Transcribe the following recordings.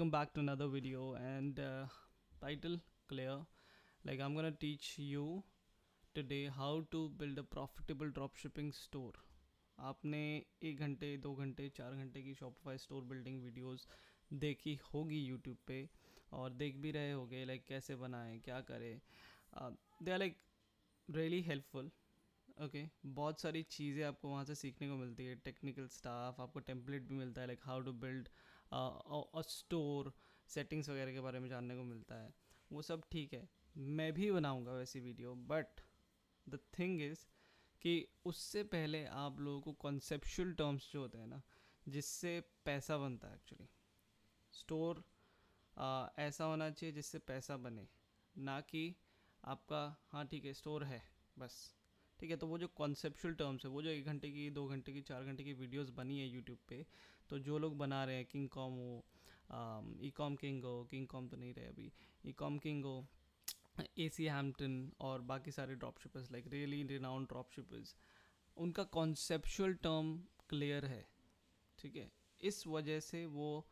welcome back to another video and title clear. Like I'm gonna teach you today how to build a profitable dropshipping store. आपने 1 घंटे 2 घंटे 4 घंटे की Shopify store building videos देखी होगी YouTube पे और देख भी रहे होगे लाइक कैसे बनाएं क्या करें. They are like really helpful. Okay बहुत सारी चीज़ें आपको वहाँ से सीखने को मिलती है. टेक्निकल स्टाफ आपको टेम्पलेट भी मिलता है like how to build a store. Settings वगैरह के बारे में जानने को मिलता है. वो सब ठीक है, मैं भी बनाऊँगा वैसी video. But the thing is कि उससे पहले आप लोगों को कॉन्सेप्चुअल टर्म्स जो होते हैं ना, जिससे पैसा बनता है एक्चुअली. स्टोर ऐसा होना चाहिए जिससे पैसा बने, ना कि आपका हाँ ठीक है स्टोर है बस. ठीक है, तो वो जो कॉन्सेप्चुअल टर्म्स है, वो जो 1 घंटे की 2 घंटे की 4 घंटे की वीडियोस बनी है यूट्यूब पे, तो जो लोग बना रहे हैं किंग कॉम हो, ई कॉम किंग हो, किंग कॉम तो नहीं रहे अभी, ई कॉम किंग हो, AC हैम्पटन और बाकी सारे drop shippers like really renowned drop shippers, उनका कॉन्सेप्चुअल टर्म क्लियर है. ठीक है, इस वजह से वो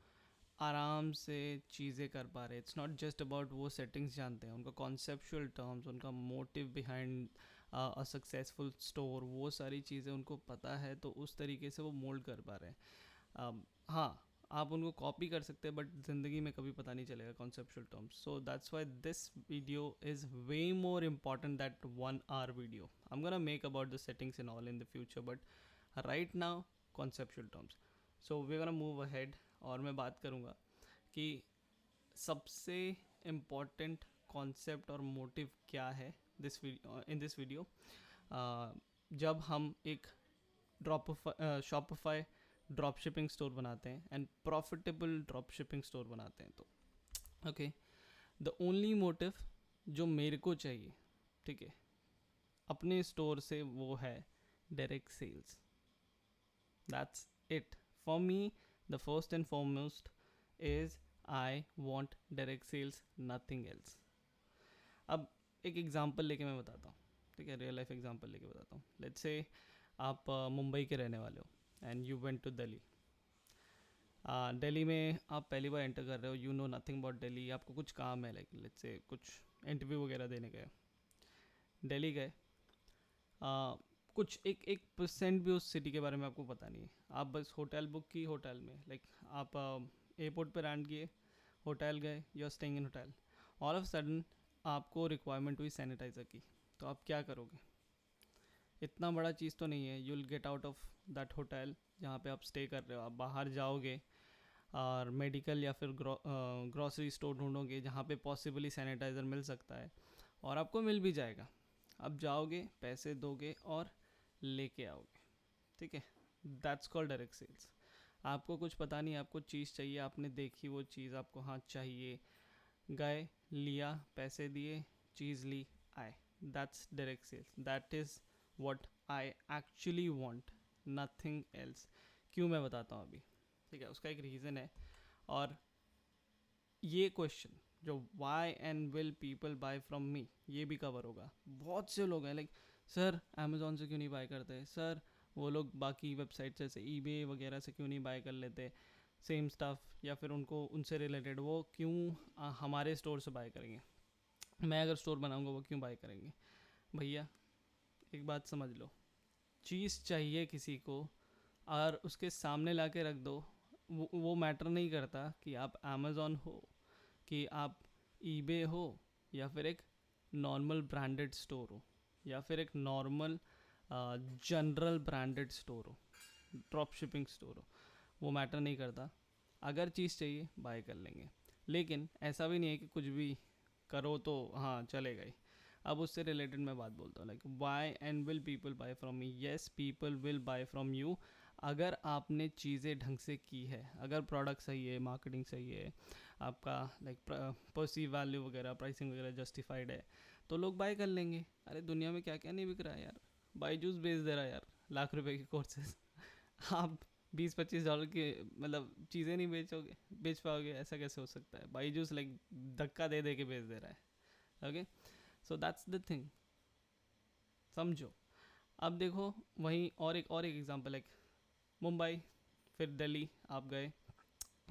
आराम से चीज़ें कर पा रहे. इट्स नॉट जस्ट अबाउट वो सेटिंग्स जानते हैं, उनका कॉन्सेप्चुअल टर्म्स, उनका motive behind a successful store, वो सारी चीज़ें उनको पता है, तो उस तरीके से वो मोल्ड कर पा रहे हैं. हाँ, आप उनको कॉपी कर सकते हैं बट ज़िंदगी में कभी पता नहीं चलेगा conceptual terms. So that's why this video is way more important that 1 hour video. I am gonna make about the settings in all in the future, but right now conceptual terms. So we gonna move ahead और मैं बात करूँगा कि सबसे important concept और motive क्या है in this video. जब हम एक शॉपिफाई ड्रॉप शिपिंग स्टोर बनाते हैं and profitable drop shipping store बनाते हैं, तो ओके द ओनली मोटिव जो मेरे को चाहिए, ठीक है, अपने स्टोर से, वो है direct sales. That's it for me. The first and foremost is I want direct sales, nothing else. अब एक एग्जांपल लेके मैं बताता हूँ. ठीक है, रियल लाइफ एग्जांपल लेके बताता हूँ. लेट्स से आप मुंबई के रहने वाले हो and you went to Delhi. Delhi में आप पहली बार एंटर कर रहे हो, you know nothing about Delhi. आपको कुछ काम है लाइक लेट्स से कुछ इंटरव्यू वगैरह देने गए, दिल्ली गए. कुछ एक परसेंट भी उस सिटी के बारे में आपको पता नहीं है. आप बस होटल बुक की, होटल में लाइक आप एयरपोर्ट पर लैंड किए, होटल गए, you are staying in hotel. All of sudden आपको रिक्वायरमेंट हुई सैनिटाइज़र की, तो आप क्या करोगे? इतना बड़ा चीज़ तो नहीं है. You will get out of that hotel जहाँ पे आप स्टे कर रहे हो. आप बाहर जाओगे और मेडिकल या फिर ग्रॉसरी स्टोर ढूंढोगे जहाँ पे पॉसिबली सैनिटाइज़र मिल सकता है, और आपको मिल भी जाएगा. आप जाओगे, पैसे दोगे और लेके आओगे. ठीक है, दैट्स कॉल्ड डायरेक्ट सेल्स. आपको कुछ पता नहीं, आपको चीज़ चाहिए, आपने देखी वो चीज़, आपको हाँ चाहिए, गए, लिया, पैसे दिए, चीज़ ली, आए. That's direct sales. That is what I actually want, nothing else. क्यों, मैं बताता हूँ अभी. ठीक है, उसका एक रीज़न है. और ये क्वेश्चन जो why and will people buy from me, ये भी कवर होगा. बहुत से लोग हैं लाइक सर अमेज़ॉन से क्यों नहीं बाय करते, सर वो लोग बाकी वेबसाइट जैसे ईबे वगैरह से क्यों नहीं बाय कर लेते सेम स्टफ़, या फिर उनको उनसे रिलेटेड वो क्यों हमारे स्टोर से बाय करेंगे, मैं अगर स्टोर बनाऊंगा वो क्यों बाय करेंगे. भैया एक बात समझ लो, चीज़ चाहिए किसी को और उसके सामने ला के रख दो. वो मैटर नहीं करता कि आप अमेज़ॉन हो, कि आप ईबे हो, या फिर एक नॉर्मल ब्रांडेड स्टोर हो, या फिर एक नॉर्मल जनरल ब्रांडेड स्टोर हो, ड्रॉप शिपिंग स्टोर हो. वो मैटर नहीं करता. अगर चीज़ चाहिए बाय कर लेंगे. लेकिन ऐसा भी नहीं है कि कुछ भी करो तो हाँ चलेगा ही. अब उससे रिलेटेड मैं बात बोलता हूँ like why and will people buy from me. Yes, people will buy from you अगर आपने चीज़ें ढंग से की है, अगर प्रोडक्ट सही है, मार्केटिंग सही है, आपका लाइक परसीव वैल्यू वगैरह, प्राइसिंग वगैरह जस्टिफाइड है, तो लोग बाय कर लेंगे. अरे दुनिया में क्या क्या नहीं बिक रहा है यार. बाईजूस बेच दे रहा है यार ₹1,00,000 के कोर्सेज. आप $20-25 की मतलब चीज़ें नहीं बेच पाओगे, ऐसा कैसे हो सकता है? बाईजूस लाइक धक्का दे दे के बेच दे रहा है. Okay, so that's the thing, समझो. अब देखो वहीं और एक एग्जांपल है. मुंबई फिर दिल्ली आप गए.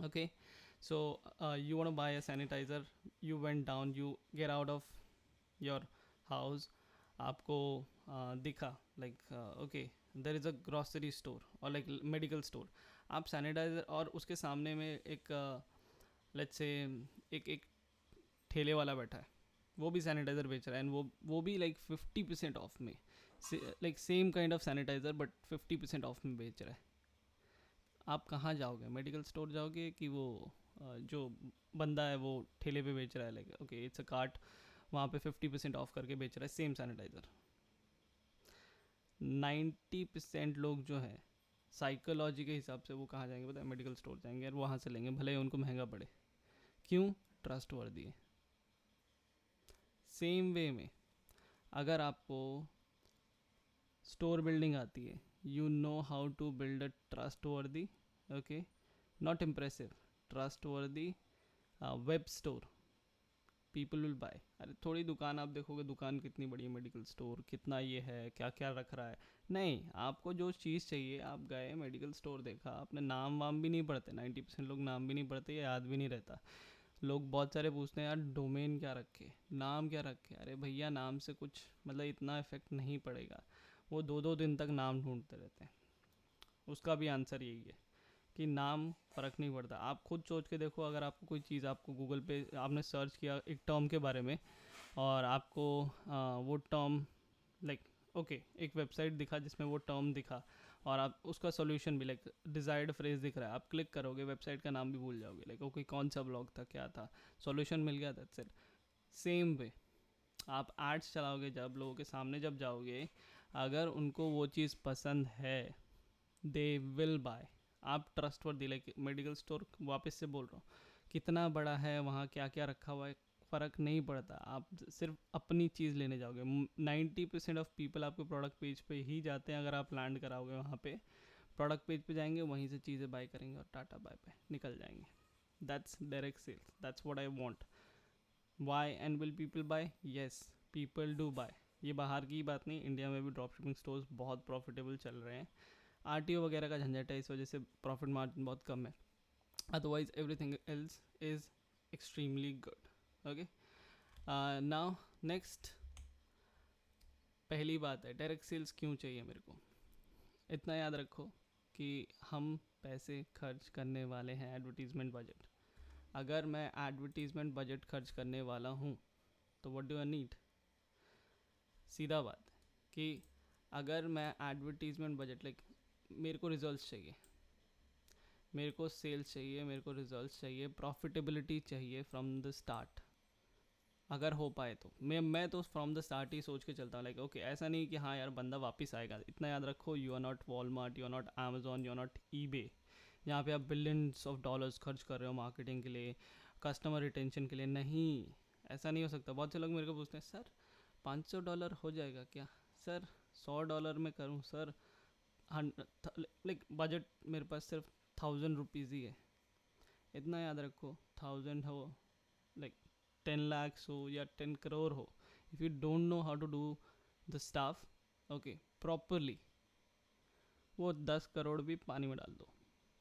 Okay, So you want to buy a sanitizer, you went down, you get out of your house, आपको दिखा like okay there is a grocery store और लाइक मेडिकल स्टोर, आप सैनिटाइज़र और उसके सामने में एक लेट्स से एक एक ठेले वाला बैठा है, वो भी सैनिटाइज़र बेच रहा है, एंड वो भी लाइक 50% ऑफ में, like same kind of sanitiser but 50% off में बेच रहा है। आप कहाँ जाओगे? मेडिकल स्टोर जाओगे कि वो जो बंदा है वो ठेले पे बेच रहा है, like okay it's a cart, वहाँ पे 50% ऑफ करके बेच रहा है सेम सैनिटाइज़र। 90% लोग जो है साइकोलॉजी के हिसाब से वो कहाँ जाएंगे पता है? मेडिकल स्टोर जाएंगे और वहाँ से लेंगे, भले ही उनको महंगा पड़े। क्यों? ट्रस्ट वर्दी है। सेम वे में अगर आपको स्टोर बिल्डिंग आती है, you know how to build a trustworthy, okay, not impressive, trustworthy web store, people will buy. अरे थोड़ी दुकान आप देखोगे, दुकान कितनी बड़ी है, मेडिकल स्टोर कितना ये है, क्या क्या रख रहा है, नहीं, आपको जो चीज़ चाहिए आप गए मेडिकल स्टोर देखा, आपने नाम वाम भी नहीं पढ़ते, 90% लोग नाम भी नहीं पढ़ते, या याद भी नहीं रहता। लोग बहुत सारे पूछते हैं यार डोमेन क्या रखे, नाम क्या रखे, अरे भैया नाम से कुछ मतलब इतना इफेक्ट नहीं पड़ेगा, वो 2-2 दिन तक नाम ढूंढते रहते हैं। उसका भी आंसर यही है कि नाम फ़र्क नहीं पड़ता। आप खुद सोच के देखो, अगर आपको कोई चीज़, आपको गूगल पे आपने सर्च किया एक टर्म के बारे में और आपको वो टर्म लाइक ओके एक वेबसाइट दिखा जिसमें वो टर्म दिखा और आप उसका सॉल्यूशन भी लाइक डिज़ायर्ड फ्रेज दिख रहा है, आप क्लिक करोगे, वेबसाइट का नाम भी भूल जाओगे, लाइक ओके कौन सा ब्लॉग था, क्या था, सॉल्यूशन मिल गया, दैट्स इट। सेम वे आप एड्स चलाओगे, जब लोगों के सामने जब जाओगे, अगर उनको वो चीज़ पसंद है दे विल बाय। आप ट्रस्ट वर्दी, लाइक मेडिकल स्टोर वापस से बोल रहा हूँ, कितना बड़ा है, वहाँ क्या क्या रखा हुआ है, फ़र्क नहीं पड़ता, आप सिर्फ अपनी चीज़ लेने जाओगे। 90% ऑफ पीपल आपके प्रोडक्ट पेज पे ही जाते हैं, अगर आप लैंड कराओगे वहाँ पे, प्रोडक्ट पेज पे जाएंगे, वहीं से चीज़ें बाय करेंगे और टाटा बाय पे निकल जाएंगे। That's direct sales, that's what I want. Why and will people buy? Yes, people do buy. ये बाहर की बात नहीं, इंडिया में भी ड्रॉप शिपिंग स्टोर्स बहुत प्रॉफिटेबल चल रहे हैं। आरटीओ वगैरह का झंझट है, इस वजह से प्रॉफिट मार्जिन बहुत कम है, otherwise everything else is extremely good. Okay, now next, पहली बात है डायरेक्ट सेल्स क्यों चाहिए मेरे को। इतना याद रखो कि हम पैसे खर्च करने वाले हैं एडवर्टीज़मेंट बजट। अगर मैं एडवर्टीज़मेंट बजट खर्च करने वाला हूँ तो व्हाट डू आई नीड? सीधा बात है कि अगर मैं एडवर्टीज़मेंट बजट लाइक, मेरे को रिजल्ट्स चाहिए, मेरे को सेल्स चाहिए, मेरे को रिजल्ट्स चाहिए, प्रॉफिटेबिलिटी चाहिए फ्रॉम द स्टार्ट, अगर हो पाए तो मैं तो फ्रॉम द स्टार्ट ही सोच के चलता हूँ, लाइक ओके ऐसा नहीं कि हाँ यार बंदा वापस आएगा। इतना याद रखो, you are not Walmart, you are not Amazon, you are not eBay, जहाँ पे आप बिलियंस ऑफ डॉलर्स खर्च कर रहे हो मार्केटिंग के लिए, कस्टमर रिटेंशन के लिए। नहीं, ऐसा नहीं हो सकता। बहुत से लोग मेरे को पूछते हैं सर $500 हो जाएगा क्या, सर $100 में करूँ, सर लाइक बजट मेरे पास सिर्फ ₹1000 ही है। इतना याद रखो, 1000 हो, लाइक 10 lakhs हो या 10 crore हो, if you don't know how to do the stuff okay properly, वो 10 करोड़ भी पानी में डाल दो।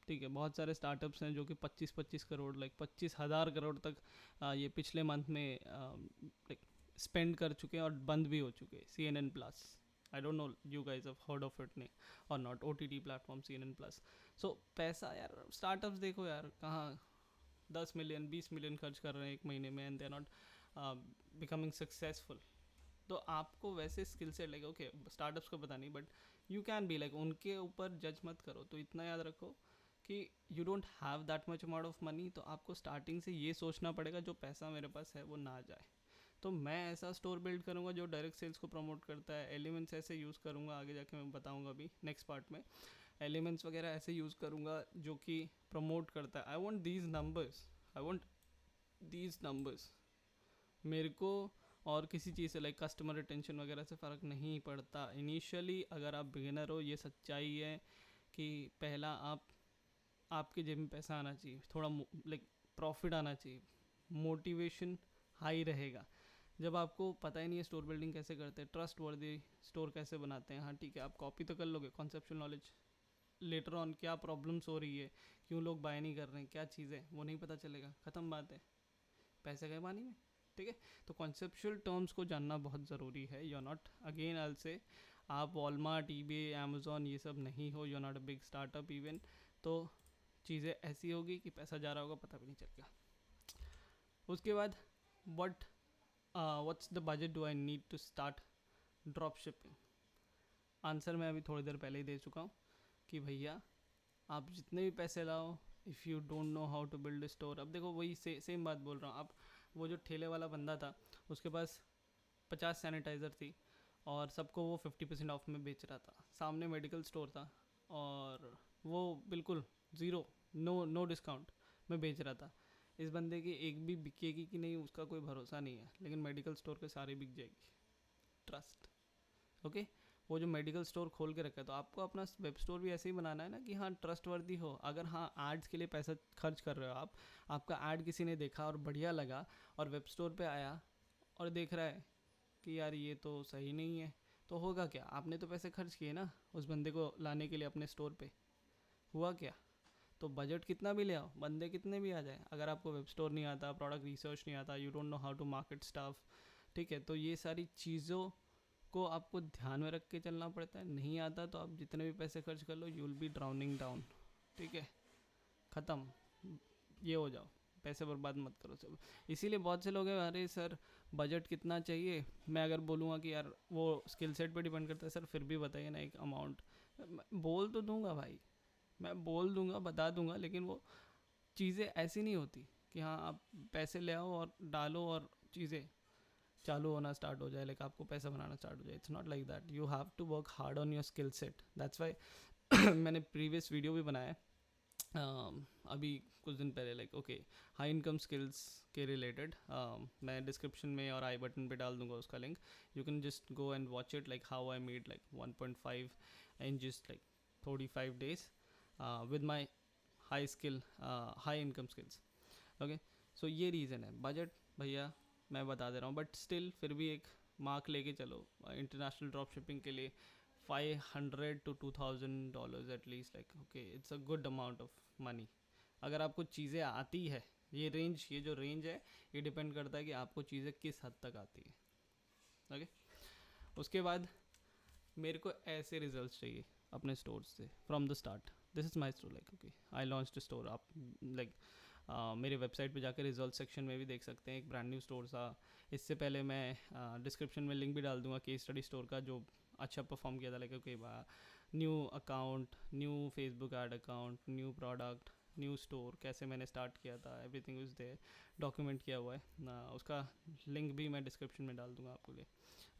ठीक है, बहुत सारे स्टार्टअप्स हैं जो कि 25-25 करोड़, लाइक 25,000 करोड़ तक ये पिछले मंथ में लाइक स्पेंड कर चुके हैं और बंद भी हो चुके हैं। CNN+, I don't know you guys have heard of it नहीं और नॉट, OTT प्लेटफॉर्म CNN+। सो पैसा यार, स्टार्टअप्स देखो यार कहाँ 10 मिलियन 20 मिलियन खर्च कर रहे हैं एक महीने में, and they are not becoming successful. तो आपको वैसे skill set like okay startups को पता नहीं, but you can be like, उनके ऊपर जज मत करो। तो इतना याद रखो कि you don't have that much amount of money, तो आपको स्टार्टिंग से ये सोचना पड़ेगा जो पैसा मेरे पास है वो ना जाए। तो मैं ऐसा स्टोर बिल्ड करूँगा जो डायरेक्ट सेल्स को प्रमोट करता है, एलिमेंट्स ऐसे यूज़ करूँगा, आगे जाके मैं बताऊँगा अभी नेक्स्ट पार्ट में, एलिमेंट्स वगैरह ऐसे यूज़ करूँगा जो कि प्रमोट करता है। I want these numbers, I want these numbers. मेरे को और किसी चीज़ से लाइक कस्टमर रिटेंशन वगैरह से फ़र्क नहीं पड़ता। इनिशियली अगर आप बिगिनर हो, ये सच्चाई है कि पहला आपके जेब में पैसा आना चाहिए, थोड़ा लाइक प्रॉफिट आना चाहिए, मोटिवेशन हाई रहेगा। जब आपको पता ही नहीं है स्टोर बिल्डिंग कैसे करते हैं, ट्रस्ट वर्दी स्टोर कैसे बनाते हैं, हाँ ठीक है आप कॉपी तो कर लोगे कॉन्सेप्चुअल नॉलेज, लेटर ऑन क्या प्रॉब्लम्स हो रही है, क्यों लोग बाय नहीं कर रहे हैं, क्या चीज़ें, वो नहीं पता चलेगा, ख़त्म बात है, पैसे गए पानी में। ठीक है, तो कॉन्सेप्चुअल टर्म्स को जानना बहुत ज़रूरी है। You are not, again I say, आप वॉलमार्ट, ईबे, अमेजोन ये सब नहीं हो, you are not a big startup even, तो चीज़ें ऐसी होगी कि पैसा जा रहा होगा पता भी नहीं चलेगा। उसके बाद what's the budget do I need to start drop shipping? Answer मैं अभी थोड़ी देर पहले ही दे चुका हूँ कि भैया आप जितने भी पैसे लाओ, if you don't know how to build store, अब देखो वही सेम बात बोल रहा हूँ। आप वो जो ठेले वाला बंदा था, उसके पास 50 सैनिटाइज़र थी और सबको वो 50% ऑफ में बेच रहा था, सामने मेडिकल स्टोर था और वो बिल्कुल ज़ीरो, नो डिस्काउंट में बेच रहा था। इस बंदे की एक भी बिकेगी कि नहीं उसका कोई भरोसा नहीं है, लेकिन मेडिकल स्टोर के सारे बिक जाएगी। Trust, okay. वो जो मेडिकल स्टोर खोल के रखा है, तो आपको अपना वेब स्टोर भी ऐसे ही बनाना है ना कि हाँ ट्रस्ट वर्दी हो। अगर हाँ एड्स के लिए पैसा खर्च कर रहे हो आप, आपका ऐड किसी ने देखा और बढ़िया लगा और वेब स्टोर पे आया और देख रहा है कि यार ये तो सही नहीं है, तो होगा क्या? आपने तो पैसे खर्च किए ना उस बंदे को लाने के लिए अपने स्टोर पे, हुआ क्या? तो बजट कितना भी ले आओ, बंदे कितने भी आ जाए, अगर आपको वेब स्टोर नहीं आता, प्रोडक्ट रिसर्च नहीं आता, you don't know how to market stuff, ठीक है, तो ये सारी चीज़ों को आपको ध्यान में रख के चलना पड़ता है। नहीं आता तो आप जितने भी पैसे खर्च कर लो, you will be drowning down. ठीक है, ख़त्म, ये हो जाओ, पैसे बर्बाद मत करो सब। इसीलिए बहुत से लोग हैं, अरे सर बजट कितना चाहिए, मैं अगर बोलूँगा कि यार वो स्किल सेट पे डिपेंड करता है, सर फिर भी बताइए ना एक अमाउंट। बोल तो दूंगा भाई, मैं बोल दूंगा, बता दूंगा, लेकिन वो चीज़ें ऐसी नहीं होती कि हाँ आप पैसे ले आओ और डालो और चीज़ें चालू होना स्टार्ट हो जाए, लाइक आपको पैसा बनाना स्टार्ट हो जाए। It's not like that, you have to work hard on your skill set. That's why मैंने प्रीवियस वीडियो भी बनाया है अभी कुछ दिन पहले, like okay high income skills के रिलेटेड, मैं डिस्क्रिप्शन में और आई बटन पे डाल दूंगा उसका link. You can just go and watch it, like how I made like 1.5 in just like 45 days with my high skill high income skills। Okay, सो ये reason है। बजट भैया मैं बता दे रहा हूँ, बट स्टिल फिर भी एक मार्क लेके चलो इंटरनेशनल ड्रॉप शिपिंग के लिए, $500 to $2,000 at least, like okay it's a good amount of money. अगर आपको चीज़ें आती है, ये रेंज, ये जो रेंज है ये डिपेंड करता है कि आपको चीज़ें किस हद तक आती है। ओके, उसके बाद मेरे को ऐसे रिजल्ट्स चाहिए अपने स्टोर से from the start. This is my store, like okay I launch the store. आप लाइक मेरे वेबसाइट पे जाकर रिजल्ट सेक्शन में भी देख सकते हैं, एक ब्रांड न्यू स्टोर था। इससे पहले मैं डिस्क्रिप्शन में लिंक भी डाल दूंगा केस स्टडी स्टोर का, जो अच्छा परफॉर्म किया था, like okay new account, new Facebook ad account, new product, new store, कैसे मैंने स्टार्ट किया था, एवरीथिंग इज़ देयर, डॉक्यूमेंट किया हुआ है ना। उसका लिंक भी मैं डिस्क्रिप्शन में डाल दूंगा आपके लिए।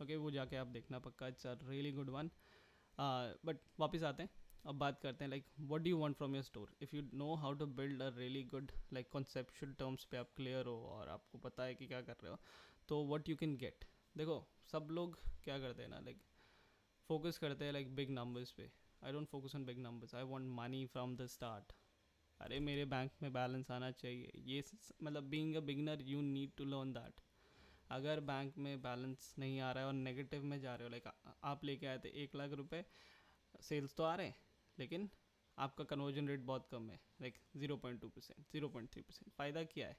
ओके, वो जाके आप देखना पक्का, it's a really good one. But वापस आते हैं, अब बात करते हैं like what do you want from your store. If you know how to build a really good, like conceptual terms पे आप क्लियर हो और आपको पता है कि क्या कर रहे हो, तो व्हाट यू कैन गेट। देखो सब लोग क्या करते हैं ना, लाइक फोकस करते हैं लाइक बिग नंबर्स पे। I don't focus on big numbers, I want money from the start. अरे मेरे बैंक में बैलेंस आना चाहिए, ये मतलब being a beginner you need to learn that. अगर बैंक में बैलेंस नहीं आ रहा है और नेगेटिव में जा रहे हो, लाइक आप लेके आए थे 1 लाख रुपए, सेल्स तो आ रहे हैं लेकिन आपका कन्वर्जन रेट बहुत कम है, लाइक 0.2%, 0.3%। फ़ायदा क्या है?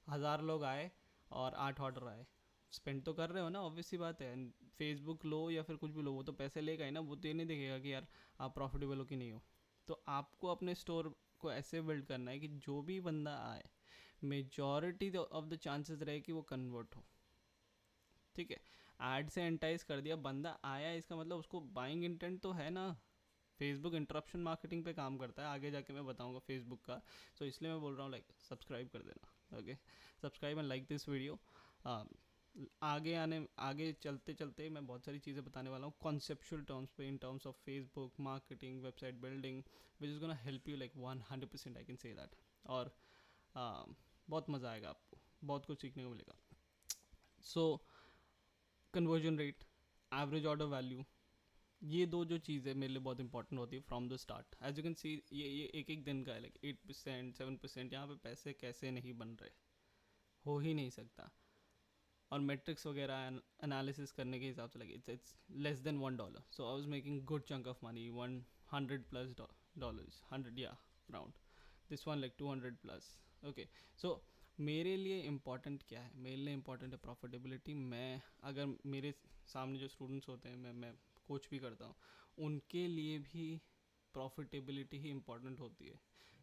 1000 लोग आए और 8 ऑर्डर आए, स्पेंड तो कर रहे हो ना, ऑब्वियस सी बात है। फेसबुक लो या फिर कुछ भी लो, वो तो पैसे लेगा ही ना, वो तो ये नहीं देखेगा कि यार आप प्रॉफिटेबल हो कि नहीं हो। तो आपको अपने स्टोर को ऐसे बिल्ड करना है कि जो भी बंदा आए, मेजॉरिटी ऑफ द चांसेस रहे कि वो कन्वर्ट हो। ठीक है, एड से एंटाइज कर दिया, बंदा आया, इसका मतलब उसको बाइंग इंटेंट तो है ना। फेसबुक इंटरप्शन मार्केटिंग पे काम करता है, आगे जाके मैं बताऊंगा फेसबुक का। सो इसलिए मैं बोल रहा हूँ लाइक सब्सक्राइब कर देना। Okay, subscribe and like this video. आगे चलते चलते मैं बहुत सारी चीज़ें बताने वाला हूँ कॉन्सेप्चुअल टर्म्स पे, in terms of Facebook marketing, website building, which is gonna help you like 100%, I can say that. और बहुत मज़ा आएगा आपको, बहुत कुछ सीखने को मिलेगा। So conversion rate, average order value, ये दो जो चीज़ें मेरे लिए बहुत इंपॉर्टेंट होती है from the start. As you can see ये एक एक दिन का है, लाइक 8%, 7%, यहाँ पे पैसे कैसे नहीं बन रहे, हो ही नहीं सकता। और मेट्रिक्स वगैरह एनालिसिस करने के हिसाब से like it's less than $1। So I was making good chunk of money, 100+ dollars, 100, yeah, around. This one like 200 plus. Okay, so मेरे लिए इम्पोर्टेंट क्या है? मेरे लिए इम्पोर्टेंट है प्रॉफिटेबिलिटी. मैं अगर मेरे सामने जो स्टूडेंट्स होते हैं, मैं कोच भी करता हूँ, उनके लिए भी प्रॉफिटेबिलिटी ही इम्पोर्टेंट होती है.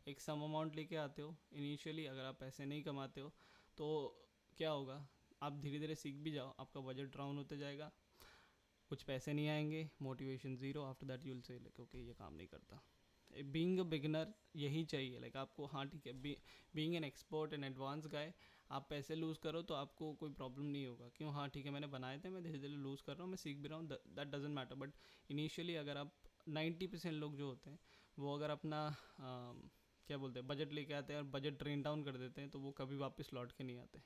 एक सम अमाउंट लेके आते हो इनिशियली, अगर आप पैसे नहीं कमाते हो तो क्या होगा, आप धीरे धीरे सीख भी जाओ, आपका बजट डाउन होते जाएगा, कुछ पैसे नहीं आएंगे, motivation zero. After that you will say like okay ये काम नहीं करता. बीइंग अ बिगिनर यही चाहिए. लाइक आपको, हाँ ठीक है, being an expert and advance guy, आप पैसे लूज़ करो तो आपको कोई प्रॉब्लम नहीं होगा. क्यों? हाँ ठीक है, मैंने बनाए थे, मैं धीरे धीरे लूज़ कर रहा हूँ, मैं सीख भी रहा हूँ, that doesn't matter. But initially अगर आप 90% लोग जो होते हैं वो अगर अपना क्या बोलते हैं बजट लेके आते हैं और बजट ट्रेन डाउन कर देते हैं तो वो कभी वापस लौट के नहीं आते.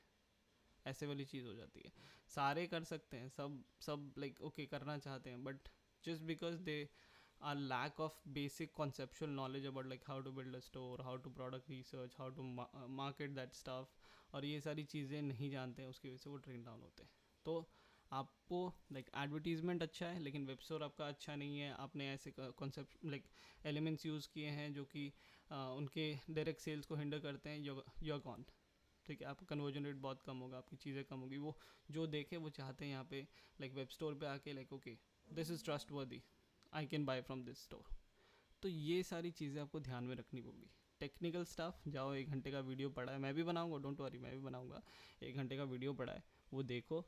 ऐसे वाली चीज़ हो जाती है. सारे कर सकते हैं, सब लाइक ओके करना चाहते हैं, but just because they are lack of basic conceptual knowledge about like how to build a store, how to product research, how to market that stuff, और ये सारी चीज़ें नहीं जानते हैं, उसकी वजह से वो ट्रेन डाउन होते हैं. तो आपको लाइक एडवर्टीजमेंट अच्छा है लेकिन वेब स्टोर आपका अच्छा नहीं है, आपने ऐसे कॉन्सेप्ट लाइक एलिमेंट्स यूज़ किए हैं जो कि उनके डायरेक्ट सेल्स को हिंडर करते हैं, यू आर गॉन. ठीक है, आपका कन्वर्जन रेट बहुत कम होगा, आपकी चीज़ें कम होगी. वो जो देखे वो चाहते हैं यहाँ पे लाइक वेब स्टोर पे आके like okay this is trustworthy, I can buy from this store. तो ये सारी चीज़ें आपको ध्यान में रखनी होगी. टेक्निकल स्टाफ जाओ, 1 घंटे का वीडियो पढ़ा है, मैं भी बनाऊंगा, डोंट वरी, मैं भी बनाऊंगा. 1 घंटे का वीडियो पढ़ा है, वो देखो,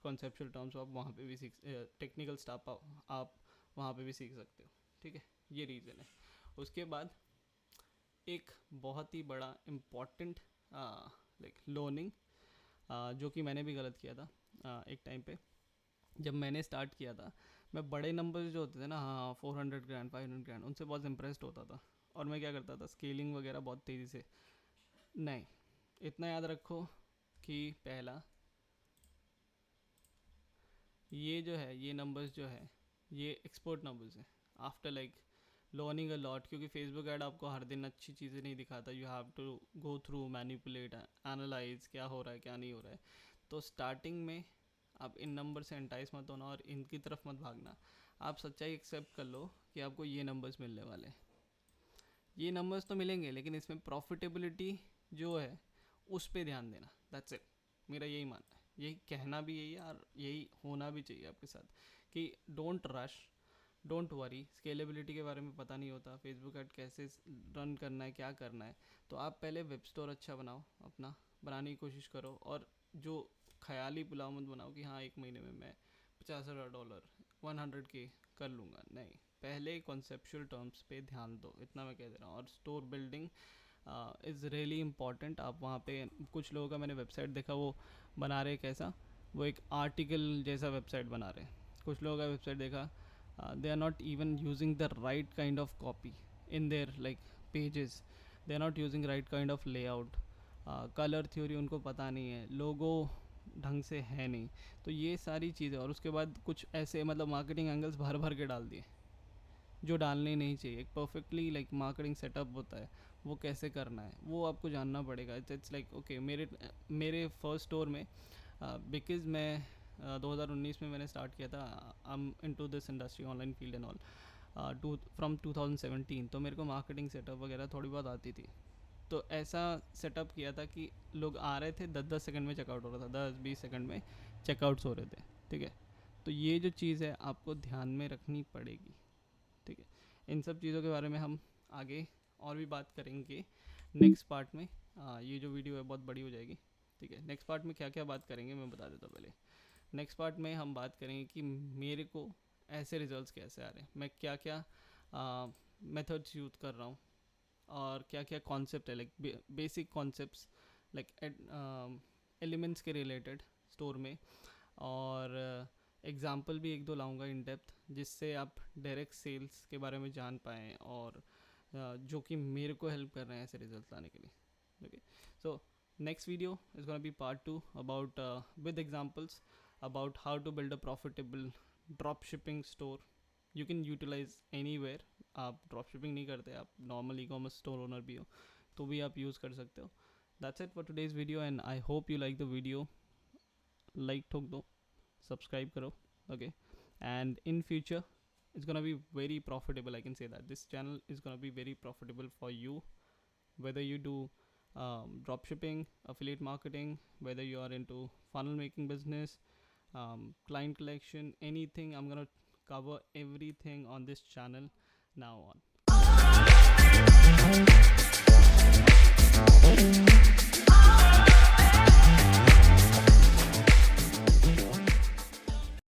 कॉन्सेप्चुअल टर्म्स आप वहाँ पे भी सीख, टेक्निकल स्टाफ आप वहाँ पे भी सीख सकते हो. ठीक है, ये रीज़न है. उसके बाद एक बहुत ही बड़ा इम्पॉर्टेंट लाइक लर्निंग, जो कि मैंने भी गलत किया था एक टाइम पे. जब मैंने स्टार्ट किया था, मैं बड़े नंबर्स जो होते थे ना, हाँ 400 ग्रैंड 500 ग्रैंड, उनसे बहुत इम्प्रेस्ड होता था. और मैं क्या करता था, स्केलिंग वगैरह बहुत तेज़ी से. नहीं, इतना याद रखो कि पहला ये जो है, ये नंबर्स जो है, ये एक्सपोर्ट नंबर्स हैं. After like learning a lot, क्योंकि फेसबुक ऐड आपको हर दिन अच्छी चीज़ें नहीं दिखाता, you have to go through, manipulate, analyse क्या हो रहा है क्या नहीं हो रहा है. तो स्टार्टिंग में आप इन नंबर से एंटाइज मत होना और इनकी तरफ मत भागना. आप सच्चाई एक्सेप्ट कर लो कि आपको ये नंबर्स मिलने वाले हैं. ये नंबर्स तो मिलेंगे लेकिन इसमें प्रॉफिटेबिलिटी जो है उस पर ध्यान देना. That's it. मेरा यही मानना है, यही कहना भी यही है और यही होना भी चाहिए आपके साथ कि don't rush, don't worry. Scalability के बारे में पता नहीं होता, फेसबुक ऐड कैसे रन करना है, क्या करना है. तो आप पहले वेब स्टोर अच्छा बनाओ, अपना बनाने की कोशिश करो. और जो ख्याली पुलाव मत बनाओ कि हाँ 1 महीने में मैं $50,000 100K कर लूँगा. नहीं, पहले कॉन्सेप्चुअल टर्म्स पे ध्यान दो, इतना मैं कह दे रहा हूँ. और store building is really important. आप वहाँ पे कुछ लोगों का मैंने वेबसाइट देखा, वो बना रहे कैसा, वो एक आर्टिकल जैसा वेबसाइट बना रहे. कुछ लोगों का वेबसाइट देखा, they are not even using the right kind of copy in their like pages, they are not using right kind of layout, colour theory उनको पता नहीं है, लोगो ढंग से है नहीं. तो ये सारी चीज़ें, और उसके बाद कुछ ऐसे मतलब मार्केटिंग एंगल्स भर भर के डाल दिए जो डालने नहीं चाहिए. एक परफेक्टली लाइक मार्केटिंग सेटअप होता है, वो कैसे करना है वो आपको जानना पड़ेगा. इट्स लाइक ओके, मेरे फर्स्ट स्टोर में बिकॉज़ मैं 2019 में मैंने स्टार्ट किया था, I am into this industry online field and all from 2017. तो मेरे को मार्केटिंग सेटअप वगैरह थोड़ी बहुत आती थी. तो ऐसा सेटअप किया था कि लोग आ रहे थे, 10-10 सेकंड में चेकआउट हो रहा था, 10-20 सेकंड में चेकआउट्स हो रहे थे. ठीक है, तो ये जो चीज़ है आपको ध्यान में रखनी पड़ेगी. ठीक है, इन सब चीज़ों के बारे में हम आगे और भी बात करेंगे नेक्स्ट पार्ट में. ये जो वीडियो है बहुत बड़ी हो जाएगी. ठीक है, नेक्स्ट पार्ट में क्या क्या बात करेंगे मैं बता देता हूँ पहले. नेक्स्ट पार्ट में हम बात करेंगे कि मेरे को ऐसे रिजल्ट्स कैसे आ रहे हैं, मैं क्या क्या मेथड्स यूज़ कर रहा हूँ, और क्या क्या कॉन्सेप्ट है like basic concepts like elements के रिलेटेड स्टोर में. और एग्जांपल भी एक दो लाऊंगा इन डेप्थ, जिससे आप डायरेक्ट सेल्स के बारे में जान पाएँ, और जो कि मेरे को हेल्प कर रहे हैं ऐसे रिजल्ट लाने के लिए. Okay, so next video is going to be part 2 about with examples about how to build a profitable drop shipping store. You can utilize anywhere. आप ड्रॉप शिपिंग नहीं करते, आप normal e commerce store owner भी हो तो भी आप use कर सकते हो. That's it for today's video and I hope you like the video. Like ठोक दो, सब्सक्राइब करो. Okay, and in future it's gonna be very profitable. I can say that this channel is gonna be very profitable for you, whether you do drop shipping, affiliate marketing, whether you are into funnel making business, client collection, anything. I'm gonna cover everything on this channel now on.